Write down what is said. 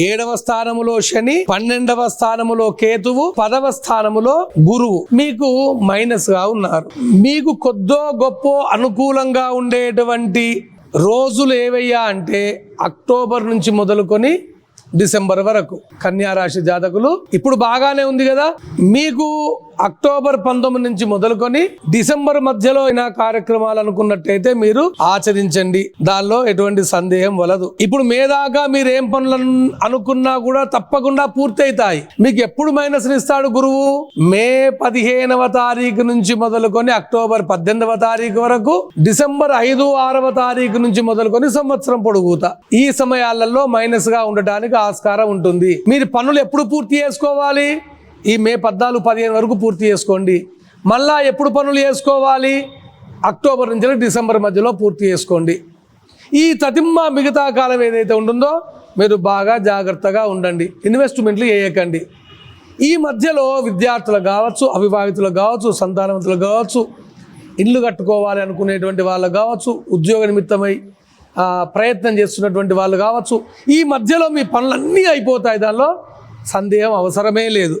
7వ స్థానములో శని, 12వ స్థానములో కేతువు, 10వ స్థానములో గురువు మీకు మైనస్ గా ఉన్నారు. మీకు కొద్దో గొప్ప అనుకూలంగా ఉండేటువంటి రోజులు ఏవయ్యా అంటే అక్టోబర్ నుంచి మొదలుకొని డిసెంబర్ వరకు. కన్యా రాశి జాతకులు ఇప్పుడు బాగానే ఉంది కదా. మీకు అక్టోబర్ 19 నుంచి మొదలుకొని డిసెంబర్ మధ్యలో అయినా కార్యక్రమాలు అనుకున్నట్టయితే మీరు ఆచరించండి, దానిలో ఎటువంటి సందేహం వలదు. ఇప్పుడు మే దాకా మీరు ఏం పనులు అనుకున్నా కూడా తప్పకుండా పూర్తి అవుతాయి. మీకు ఎప్పుడు మైనస్ ఇస్తాడు గురువు? మే 15వ తారీఖు నుంచి మొదలుకొని అక్టోబర్ 18వ తారీఖు వరకు, డిసెంబర్ 5, 6వ తారీఖు నుంచి మొదలుకొని సంవత్సరం పొడుగుతా ఈ సమయాలలో మైనస్ గా ఉండటానికి ఆస్కారం ఉంటుంది. మీరు పనులు ఎప్పుడు పూర్తి చేసుకోవాలి? ఈ మే 14, 15 వరకు పూర్తి చేసుకోండి. మళ్ళా ఎప్పుడు పనులు చేసుకోవాలి? అక్టోబర్ నుంచి డిసెంబర్ మధ్యలో పూర్తి చేసుకోండి. ఈ మిగతా కాలం ఏదైతే ఉంటుందో మీరు బాగా జాగ్రత్తగా ఉండండి, ఇన్వెస్ట్మెంట్లు చేయకండి. ఈ మధ్యలో విద్యార్థులు కావచ్చు, అవివాహితులు కావచ్చు, సంతానవంతులు కావచ్చు, ఇల్లు కట్టుకోవాలి అనుకునేటువంటి వాళ్ళు కావచ్చు, ఉద్యోగ నిమిత్తమై ప్రయత్నం చేస్తున్నటువంటి వాళ్ళు కావచ్చు, ఈ మధ్యలో మీ పనులన్నీ అయిపోతాయి, దానిలో సందేహం అవసరమే లేదు.